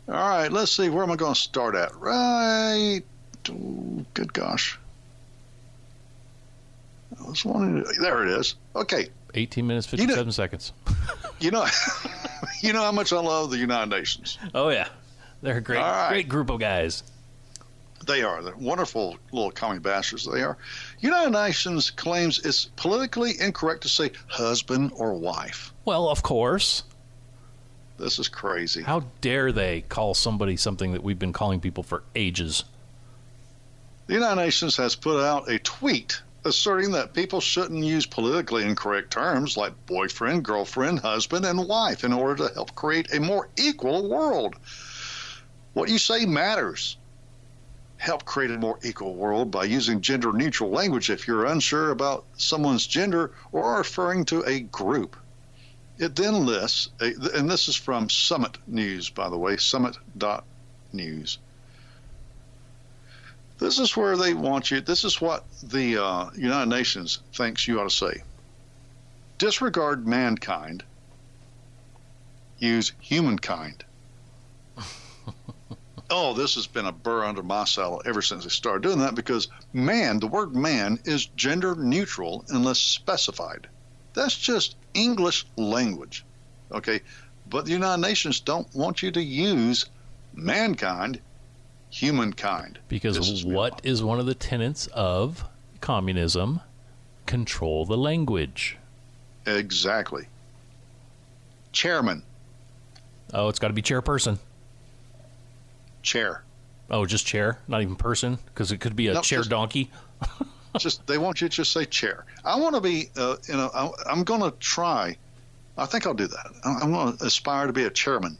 All right, let's see. Where am I going to start at? Right. Oh, good gosh. I was wanting to, there it is. Okay. 18 minutes, 57 seconds. You know, you know how much I love the United Nations. Oh, yeah. They're a great group of guys. They are. They're wonderful little commie bastards. They are. United Nations claims it's politically incorrect to say husband or wife. Well, of course. This is crazy. How dare they call somebody something that we've been calling people for ages? The United Nations has put out a tweet asserting that people shouldn't use politically incorrect terms like boyfriend, girlfriend, husband, and wife in order to help create a more equal world. What you say matters. Help create a more equal world by using gender-neutral language if you're unsure about someone's gender or referring to a group. It then lists, and this is from Summit News, by the way, summit.news. This is where they want you, this is what the United Nations thinks you ought to say. Disregard mankind, use humankind. Oh, this has been a burr under my saddle ever since they started doing that, because man, the word man, is gender neutral unless specified. That's just English language, okay? But the United Nations don't want you to use mankind, humankind. Because what is one of the tenets of communism? Control the language. Exactly. Chairman. Oh, it's got to be chairperson. Chair. Oh, just chair, not even person, because it could be a chair donkey. Just they want you to just say chair. I want to be, I'm going to try. I think I'll do that. I'm going to aspire to be a chairman.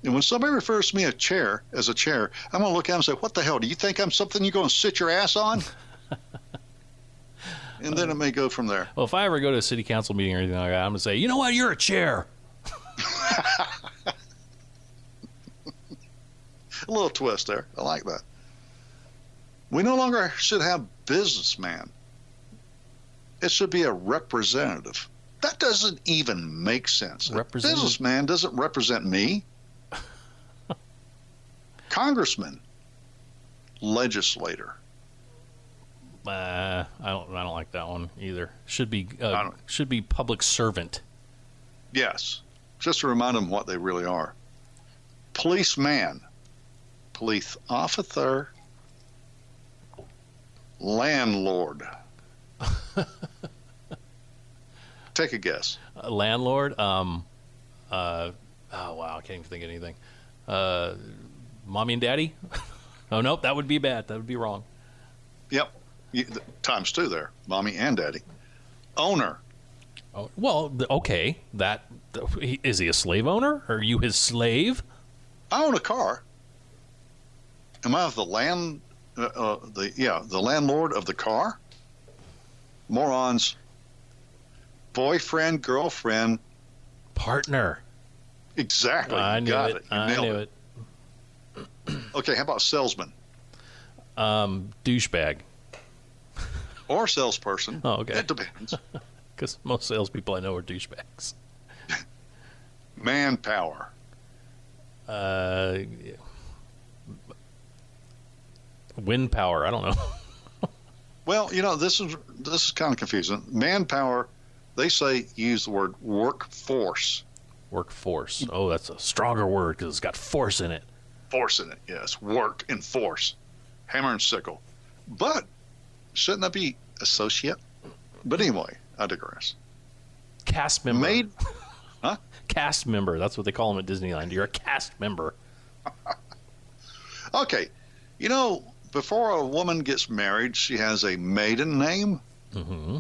And when somebody refers to me as a chair, I'm going to look at them and say, "What the hell? Do you think I'm something you're going to sit your ass on?" And then it may go from there. Well, if I ever go to a city council meeting or anything like that, I'm going to say, "You know what? You're a chair." A little twist there. I like that. We no longer should have businessman. It should be a representative. That doesn't even make sense. A businessman doesn't represent me. Congressman. Legislator. I don't like that one either. Should be public servant. Yes. Just to remind them what they really are. Policeman. Police officer. Landlord. Take a guess. Landlord. Oh wow, I can't even think of anything. Mommy and daddy. Oh nope, that would be bad. That would be wrong. Yep, times two there. Mommy and daddy. Owner. Oh, well, okay. Is he a slave owner? Are you his slave? I own a car. Am I the landlord of the car? Morons. Boyfriend, girlfriend, partner. Exactly. I knew it. I knew it. Okay, how about salesman? Douchebag. Or salesperson. Oh, okay. It depends. Because most salespeople I know are douchebags. Manpower. Wind power. I don't know. Well, this is kind of confusing. Manpower, they say use the word workforce. Workforce. Oh, that's a stronger word because it's got force in it. Force in it, yes. Work and force. Hammer and sickle. But shouldn't that be associate? But anyway, I digress. Cast member. Huh? Cast member. That's what they call them at Disneyland. You're a cast member. Okay. Before a woman gets married, she has a maiden name. Mm-hmm.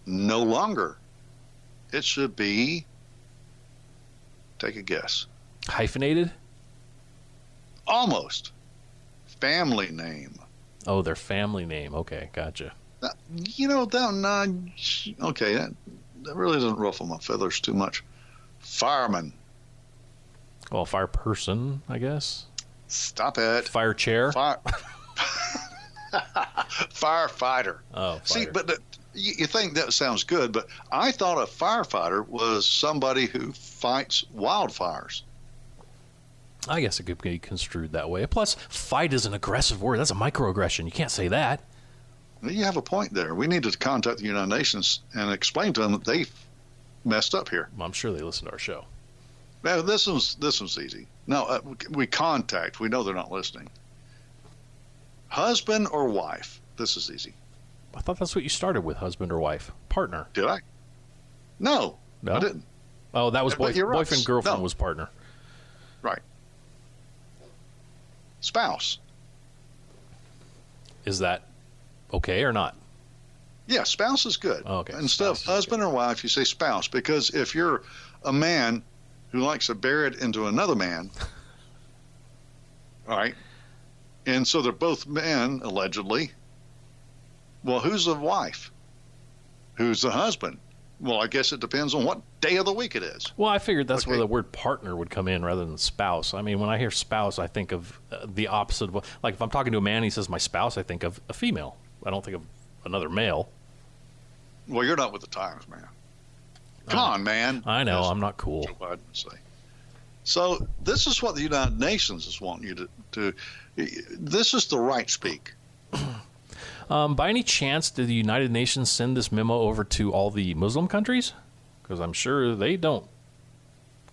No longer. It should be, take a guess. Hyphenated? Almost. Family name. Oh, their family name. Okay, gotcha. Okay, that really doesn't ruffle my feathers too much. Fireman. Well, fire person, I guess. Stop it. Fire chair. Firefighter. Oh, see, but you think that sounds good, but I thought a firefighter was somebody who fights wildfires. I guess it could be construed that way. Plus, fight is an aggressive word. That's a microaggression. You can't say that. You have a point there. We need to contact the United Nations and explain to them that they messed up here. Well, I'm sure they listen to our show. Now, this one's easy. No, we contact. We know they're not listening. Husband or wife? This is easy. I thought that's what you started with, husband or wife. Partner. Did I? No, I didn't. Oh, that was boyfriend, girlfriend no. was partner. Right. Spouse. Is that okay or not? Yeah, spouse is good. Oh, okay. Instead of husband or wife, you say spouse, because if you're a man who likes to bear it into another man, all right, and so they're both men, allegedly, well, who's the wife? Who's the husband? Well, I guess it depends on what day of the week it is. Well, I figured that's where the word partner would come in rather than spouse. I mean, when I hear spouse, I think of the opposite of, like, if I'm talking to a man and he says my spouse, I think of a female. I don't think of another male. Well, you're not with the times, man. Come on, man. I know. I'm not cool. Joe Biden would say. So this is what the United Nations is wanting you to this is the right speak. By any chance, did the United Nations send this memo over to all the Muslim countries? Because I'm sure they don't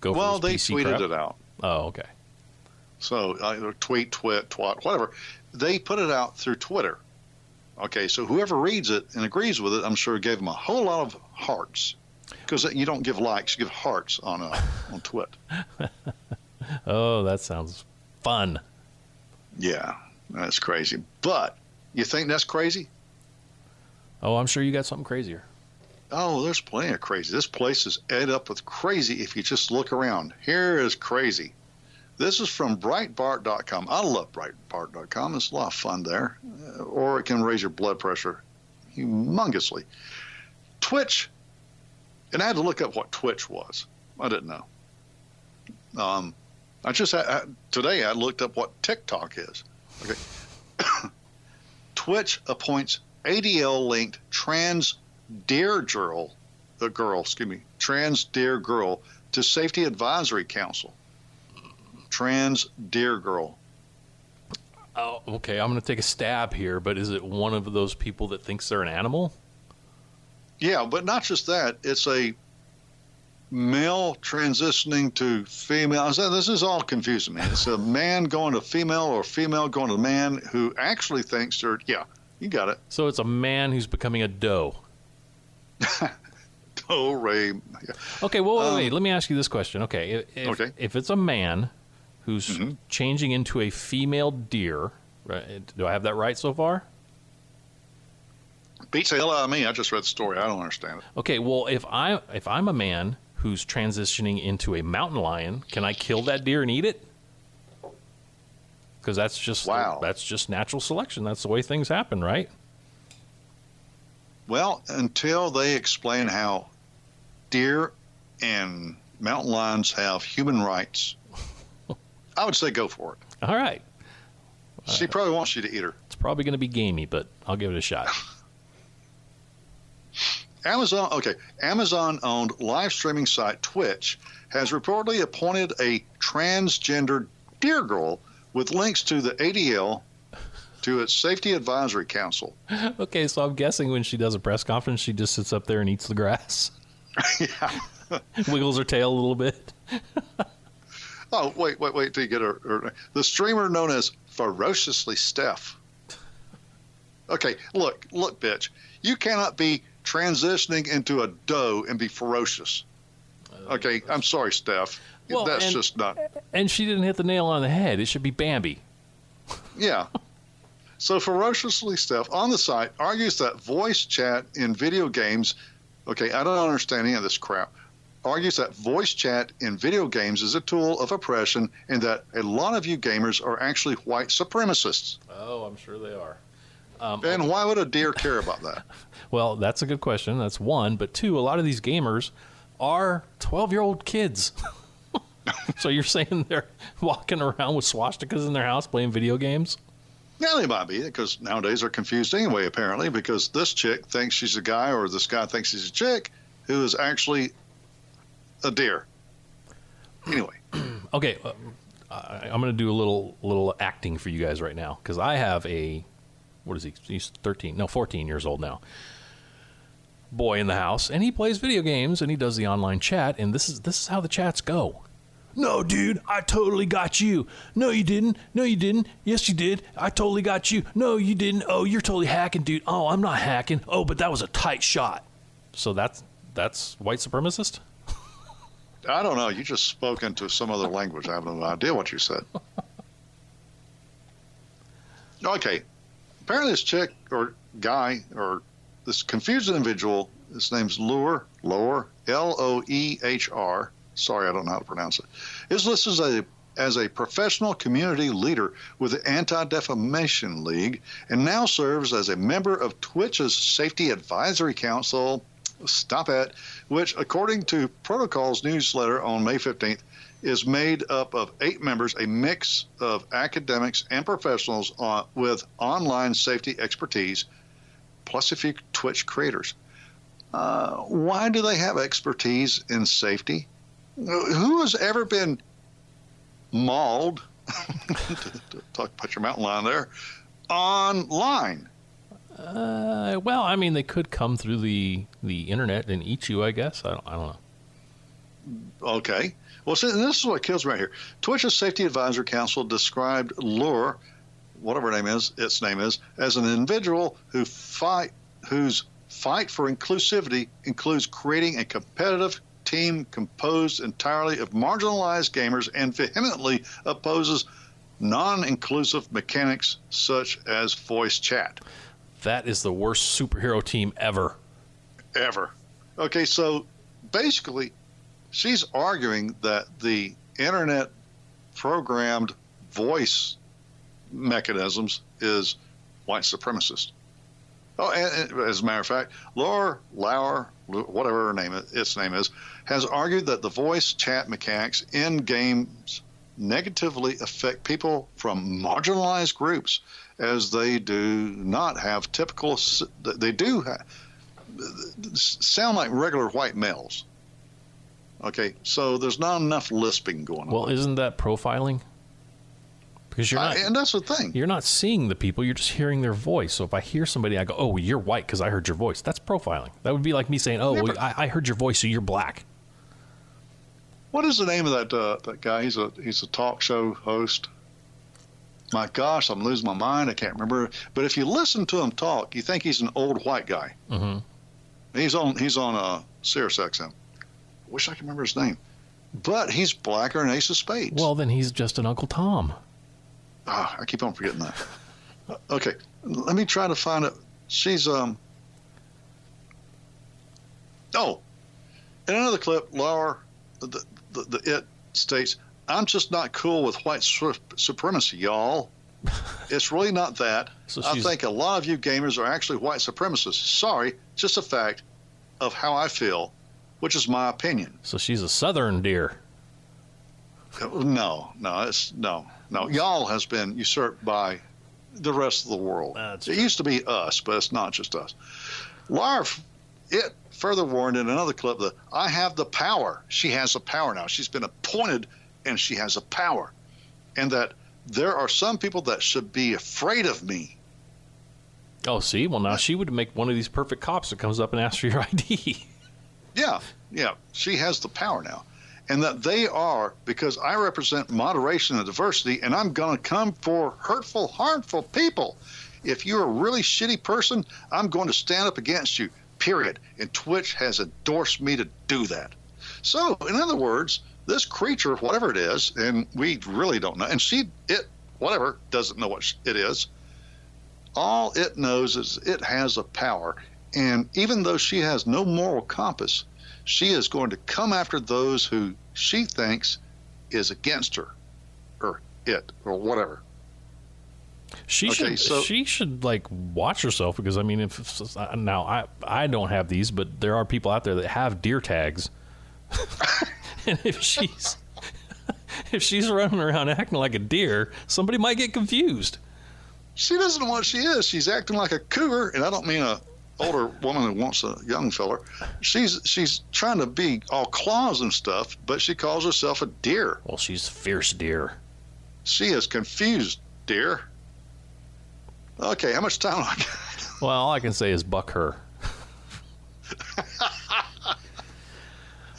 go for Well, this they PC tweeted crap. it out. Oh, okay. So either tweet, twat, whatever. They put it out through Twitter. Okay, so whoever reads it and agrees with it, I'm sure gave them a whole lot of hearts. Because you don't give likes, you give hearts on Twitter. Oh, that sounds fun. Yeah, that's crazy. But you think that's crazy? Oh, I'm sure you got something crazier. Oh, there's plenty of crazy. This place is ed up with crazy if you just look around. Here is crazy. This is from Breitbart.com. I love Breitbart.com. It's a lot of fun there. Or it can raise your blood pressure humongously. Twitch, and I had to look up what Twitch was. I didn't know. Today I looked up what TikTok is. Okay. Twitch appoints ADL-linked transgender girl to Safety Advisory Council. Transgender girl. Oh, okay. I'm going to take a stab here, but is it one of those people that thinks they're an animal? Yeah, but not just that. It's a male transitioning to female. This is all confusing me. It's a man going to female or female going to man who actually thinks they're, yeah, you got it. So it's a man who's becoming a doe. Doe, Ray. Yeah. Okay, well, wait. Let me ask you this question. Okay, if it's a man who's changing into a female deer, right? Do I have that right so far? Beats the hell out of me. I just read the story. I don't understand it. Okay, well, if I'm a man who's transitioning into a mountain lion, can I kill that deer and eat it? Because that's just natural selection. That's the way things happen, right? Well, until they explain how deer and mountain lions have human rights, I would say go for it. All right. She probably wants you to eat her. It's probably going to be gamey, but I'll give it a shot. Amazon-owned live streaming site Twitch has reportedly appointed a transgender deer girl with links to the ADL to its Safety Advisory Council. Okay, so I'm guessing when she does a press conference, she just sits up there and eats the grass. Yeah. Wiggles her tail a little bit. Oh, wait till you get her. The streamer known as Ferociously Steph. Okay, look, bitch. You cannot be transitioning into a doe and be ferocious. Okay, I'm sorry, Steph. Well, that's just not. And she didn't hit the nail on the head. It should be Bambi. Yeah. So Ferociously Steph on the site argues that voice chat in video games, okay, I don't understand any of this crap, argues that voice chat in video games is a tool of oppression and that a lot of you gamers are actually white supremacists. Oh, I'm sure they are. And why would a deer care about that? Well, that's a good question. That's one. But two, a lot of these gamers are 12-year-old kids. So you're saying they're walking around with swastikas in their house playing video games? Yeah, they might be, because nowadays they're confused anyway, apparently, because this chick thinks she's a guy or this guy thinks he's a chick who is actually a deer. Anyway. Okay, I'm going to do a little acting for you guys right now, because I have what is he? He's 14 years old now. Boy in the house, and he plays video games, and he does the online chat, and this is how the chats go. No, dude, I totally got you. No, you didn't. No, you didn't. Yes, you did. I totally got you. No, you didn't. Oh, you're totally hacking, dude. Oh, I'm not hacking. Oh, but that was a tight shot. So that's white supremacist? I don't know. You just spoke into some other language. I have no idea what you said. Okay. Apparently this chick or guy or this confused individual, his name's Loehr, Loehr. Sorry, I don't know how to pronounce it. Is listed as a professional community leader with the Anti-Defamation League and now serves as a member of Twitch's Safety Advisory Council. Stop it. Which, according to Protocol's newsletter on May 15th, is made up of 8 members, a mix of academics and professionals with online safety expertise, plus a few Twitch creators. Why do they have expertise in safety? Who has ever been mauled, to talk about your mountain lion there, online? Well, I mean, they could come through the internet and eat you, I guess. I don't know. Okay. Well, see, this is what kills me right here. Twitch's Safety Advisory Council described Loehr, whatever its name is, as an individual whose fight for inclusivity includes creating a competitive team composed entirely of marginalized gamers and vehemently opposes non-inclusive mechanics such as voice chat. That is the worst superhero team ever. Ever. Okay, so basically, she's arguing that the internet programmed voice mechanisms is white supremacist. Oh, and as a matter of fact, Loehr, whatever its name is, has argued that the voice chat mechanics in games negatively affect people from marginalized groups, as they do not have typical. They do sound like regular white males. Okay, so there's not enough lisping going on. Well, isn't that profiling? Because you're not, and that's the thing. You're not seeing the people; you're just hearing their voice. So if I hear somebody, I go, "Oh, you're white because I heard your voice." That's profiling. That would be like me saying, "Oh, well, I heard your voice, so you're black." What is the name of that guy? He's a talk show host. My gosh, I'm losing my mind. I can't remember. But if you listen to him talk, you think he's an old white guy. Mm-hmm. He's on Sirius XM. I wish I could remember his name. But he's blacker than Ace of Spades. Well, then he's just an Uncle Tom. I keep on forgetting that. Okay, let me try to find it. She's in another clip, Loehr, it states, "I'm just not cool with white supremacy, y'all. It's really not that. So I think a lot of you gamers are actually white supremacists. Sorry, just a fact of how I feel, which is my opinion." So she's a Southern deer. No. Y'all has been usurped by the rest of the world. It used to be us, but it's not just us. Loehr, it further warned in another clip that I have the power. She has the power now. She's been appointed, and she has a power. And that there are some people that should be afraid of me. Oh, see? Well, now she would make one of these perfect cops that comes up and asks for your ID. Yeah. She has the power now. And that they are, because I represent moderation and diversity, and I'm going to come for hurtful, harmful people. If you're a really shitty person, I'm going to stand up against you, period. And Twitch has endorsed me to do that. So, in other words, this creature, whatever it is, and we really don't know, and whatever, doesn't know what it is, all it knows is it has a power. And even though she has no moral compass, she is going to come after those who she thinks is against her, or it, or whatever. She should like watch herself, because I mean, I don't have these, but there are people out there that have deer tags, and if she's running around acting like a deer, somebody might get confused. She doesn't know what she is. She's acting like a cougar, and I don't mean a older woman who wants a young feller. She's trying to be all claws and stuff, but she calls herself a deer. Well, she's a fierce deer. She is confused, dear. Okay, how much time I got? Well, all I can say is buck her.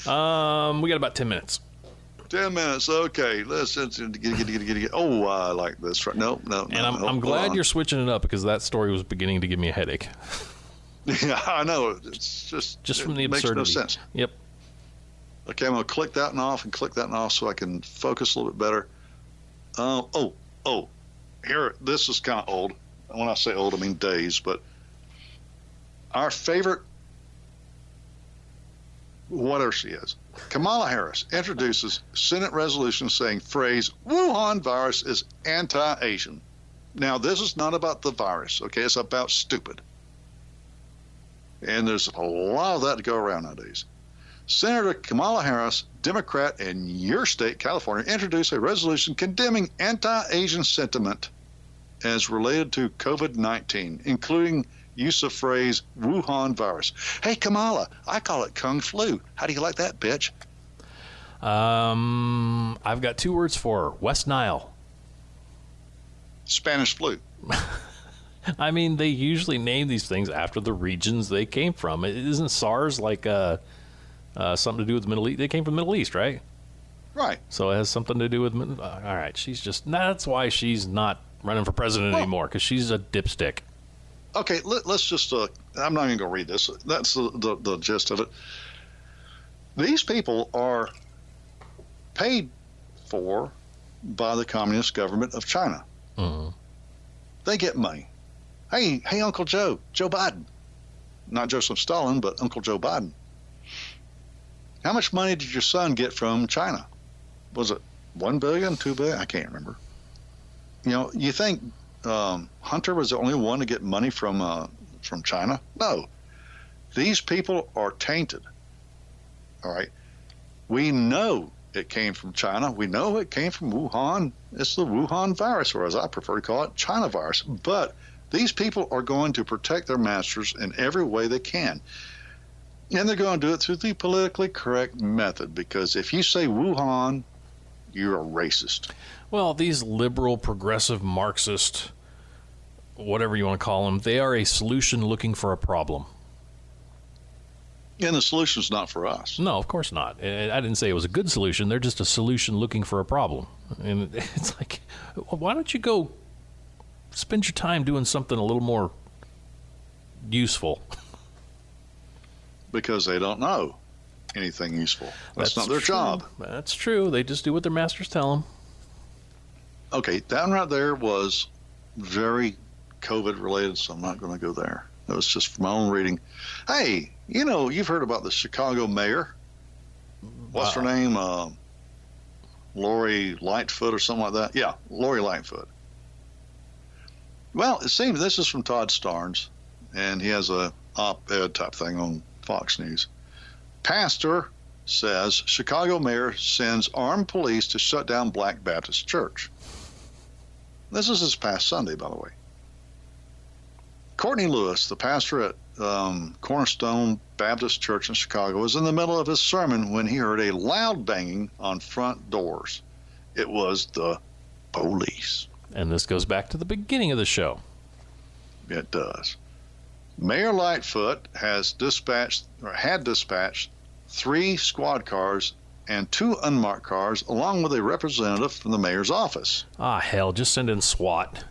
We got about 10 minutes. 10 minutes. Okay, let's get. Oh, I like this. Right? No. And I'm glad you're switching it up because that story was beginning to give me a headache. Yeah, I know. It's just from the absurdity. Makes no sense. Yep. Okay, I'm going to click that one off and click that one off so I can focus a little bit better. Here, this is kind of old. When I say old, I mean days, but our favorite, whatever she is, Kamala Harris introduces Senate resolution saying phrase Wuhan virus is anti-Asian. Now, this is not about the virus, okay? It's about stupid. And there's a lot of that to go around nowadays. Senator Kamala Harris, Democrat in your state, California, introduced a resolution condemning anti-Asian sentiment as related to COVID-19, including use of phrase Wuhan virus. Hey, Kamala, I call it Kung Flu. How do you like that, bitch? I've got 2 words for her. West Nile. Spanish flu. I mean, they usually name these things after the regions they came from. Isn't SARS like something to do with the Middle East? They came from the Middle East, right? Right. So it has something to do with... all right, that's why she's not running for president anymore, because she's a dipstick. Okay, let's just... I'm not even going to read this. That's the gist of it. These people are paid for by the Communist government of China. Mm-hmm. They get money. Hey, Uncle Joe Biden. Not Joseph Stalin, but Uncle Joe Biden. How much money did your son get from China? Was it $1 billion, $2 billion? I can't remember. You know, you think Hunter was the only one to get money from China? No. These people are tainted. All right. We know it came from China. We know it came from Wuhan. It's the Wuhan virus, or as I prefer to call it, China virus. But these people are going to protect their masters in every way they can. And they're going to do it through the politically correct method, because if you say Wuhan, you're a racist. Well, these liberal, progressive, Marxist, whatever you want to call them, they are a solution looking for a problem. And the solution's not for us. No, of course not. I didn't say it was a good solution. They're just a solution looking for a problem. And it's like, why don't you go spend your time doing something a little more useful? Because they don't know anything useful. That's not their job. That's true. They just do what their masters tell them. Okay, that one right there was very COVID related, so I'm not going to go there. That was just from my own reading. Hey, you know, you've heard about the Chicago mayor. What's her name? Lori Lightfoot or something like that? Yeah, Lori Lightfoot. Well, it seems this is from Todd Starnes, and he has a op-ed type thing on Fox News. Pastor says Chicago mayor sends armed police to shut down Black Baptist church. This is this past Sunday, by the way. Courtney Lewis, the pastor at Cornerstone Baptist Church in Chicago, was in the middle of his sermon when he heard a loud banging on front doors. It was the police. And this goes back to the beginning of the show. It does. Mayor Lightfoot had dispatched 3 squad cars and 2 unmarked cars, along with a representative from the mayor's office. Ah, hell, just send in SWAT.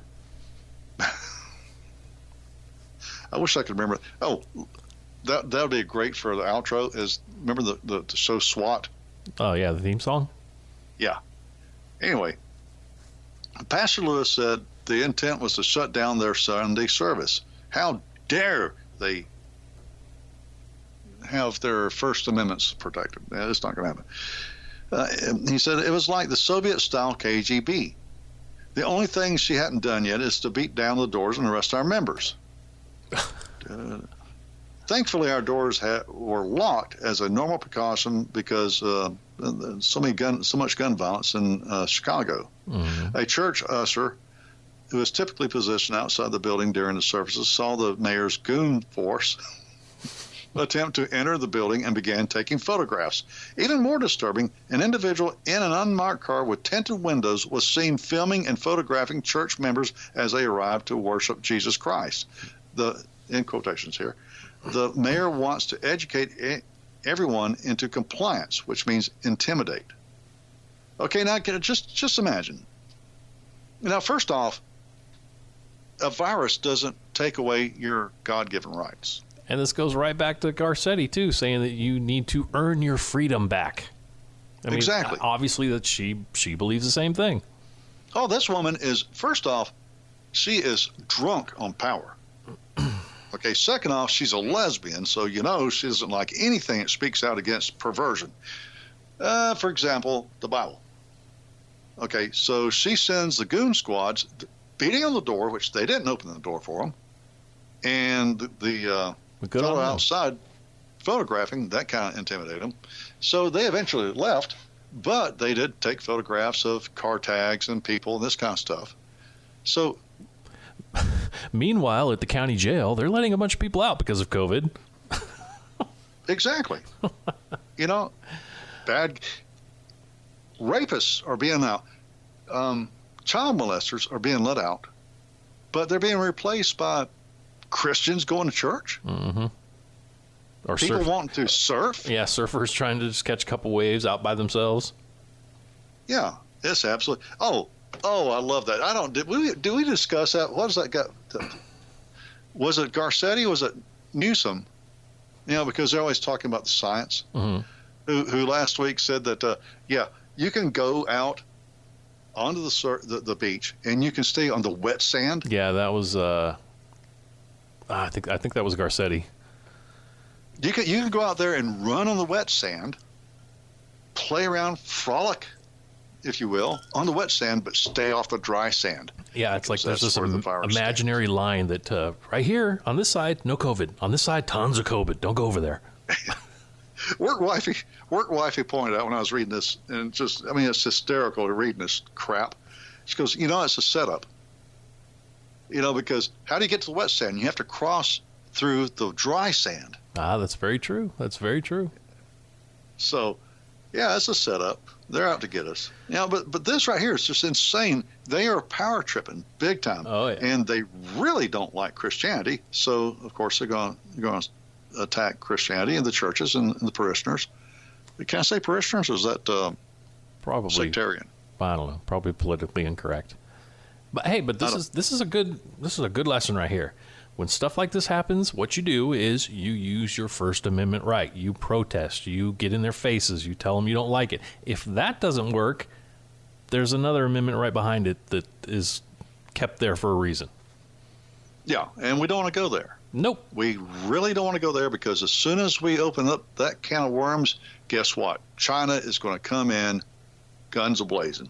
I wish I could remember. Oh, that would be great for the outro. Is remember the show SWAT? Oh, yeah, the theme song? Yeah. Anyway, Pastor Lewis said the intent was to shut down their Sunday service. How dare they have their First Amendments protected? It's not going to happen. He said it was like the Soviet-style KGB. The only thing she hadn't done yet is to beat down the doors and arrest our members. Thankfully, our doors were locked as a normal precaution because so much gun violence in Chicago. Mm-hmm. A church usher who is typically positioned outside the building during the services saw the mayor's goon force attempt to enter the building and began taking photographs. Even more disturbing, an individual in an unmarked car with tinted windows was seen filming and photographing church members as they arrived to worship Jesus Christ. In quotations here, the mayor wants to educate everyone into compliance, which means intimidate. Okay, now just imagine. Now, first off, a virus doesn't take away your God-given rights. And this goes right back to Garcetti, too, saying that you need to earn your freedom back. I mean, exactly. Obviously, that she believes the same thing. Oh, this woman is, first off, she is drunk on power. Okay, second off, she's a lesbian, so you know she doesn't like anything that speaks out against perversion. For example, the Bible. Okay, so she sends the goon squads beating on the door, which they didn't open the door for them, and the fellow outside photographing, that kind of intimidated them. So they eventually left, but they did take photographs of car tags and people and this kind of stuff. So, meanwhile, at the county jail, they're letting a bunch of people out because of COVID. Exactly. You know, bad rapists are being out. Child molesters are being let out, but they're being replaced by Christians going to church. Mm-hmm. Or people wanting to surf. Yeah, surfers trying to just catch a couple waves out by themselves. Yeah, it's absolutely. Oh, I love that. I don't. Did we discuss that? What was that guy? Was it Garcetti? Was it Newsom? You know, because they're always talking about the science. Mm-hmm. Who last week said that? You can go out onto the beach and you can stay on the wet sand. Yeah, that was. I think that was Garcetti. You can go out there and run on the wet sand, play around, frolic, if you will, on the wet sand, but stay off the dry sand. Yeah, it's like there's this imaginary line that right here on this side, no COVID. On this side, tons of COVID. Don't go over there. Work wifey pointed out when I was reading this, and it's hysterical to reading this crap. She goes, it's a setup. Because how do you get to the wet sand? You have to cross through the dry sand. That's very true. That's very true. So, yeah, it's a setup. They're out to get us. But this right here is just insane. They are power tripping big time. Oh, yeah. And they really don't like Christianity. So, of course, they're going to attack Christianity and the churches and the parishioners. Can I say parishioners? Or is that probably sectarian? I don't know. Probably politically incorrect. But hey, this is a good lesson right here. When stuff like this happens, what you do is you use your First Amendment right. You protest. You get in their faces. You tell them you don't like it. If that doesn't work, there's another amendment right behind it that is kept there for a reason. Yeah, and we don't want to go there. Nope. We really don't want to go there because as soon as we open up that can of worms, guess what? China is going to come in guns a-blazing.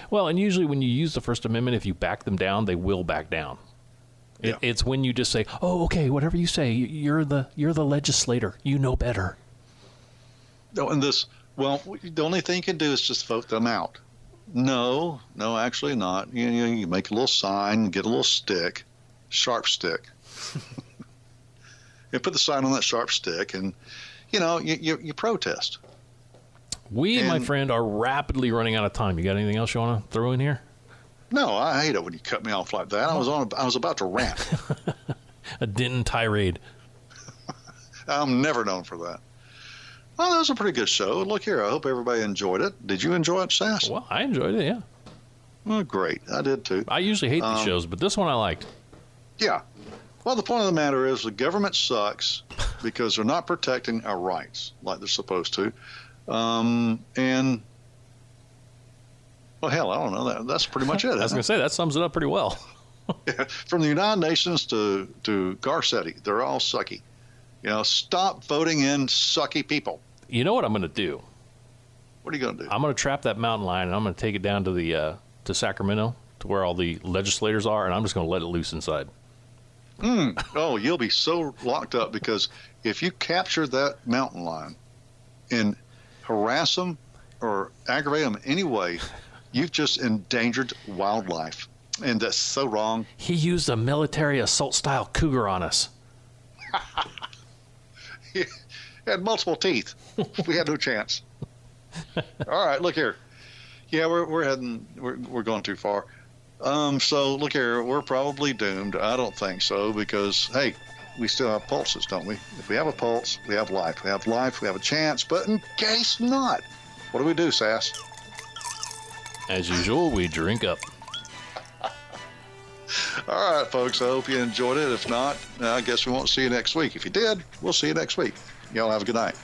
Well, and usually when you use the First Amendment, if you back them down, they will back down. Yeah. It's when you just say, "Oh, okay, whatever you say, you're the legislator. You know better." No, and the only thing you can do is just vote them out. No, actually not. You make a little sign, get a little stick, sharp stick. You put the sign on that sharp stick, and you protest. My friend, are rapidly running out of time. You got anything else you want to throw in here? No, I hate it when you cut me off like that. I was about to rant. A Denton tirade. I'm never known for that. Well, that was a pretty good show. Look here, I hope everybody enjoyed it. Did you enjoy it, Sass? Well, I enjoyed it, yeah. Well, great. I did too. I usually hate these shows, but this one I liked. Yeah. Well, the point of the matter is the government sucks because they're not protecting our rights like they're supposed to. And well, hell, I don't know. That's pretty much it. I was going to say, that sums it up pretty well. From the United Nations to Garcetti, they're all sucky. Stop voting in sucky people. You know what I'm going to do? What are you going to do? I'm going to trap that mountain lion, and I'm going to take it down to to Sacramento, to where all the legislators are, and I'm just going to let it loose inside. Oh, you'll be so locked up because if you capture that mountain lion and harass them or aggravate them in any way, you've just endangered wildlife, and that's so wrong. He used a military assault-style cougar on us. He had multiple teeth. We had no chance. All right, look here. Yeah, we're going too far. So look here, we're probably doomed. I don't think so because, hey, we still have pulses, don't we? If we have a pulse, we have life. We have life, we have a chance, but in case not, what do, Sass? As usual, we drink up. All right, folks, I hope you enjoyed it. If not, I guess we won't see you next week. If you did, we'll see you next week. Y'all have a good night.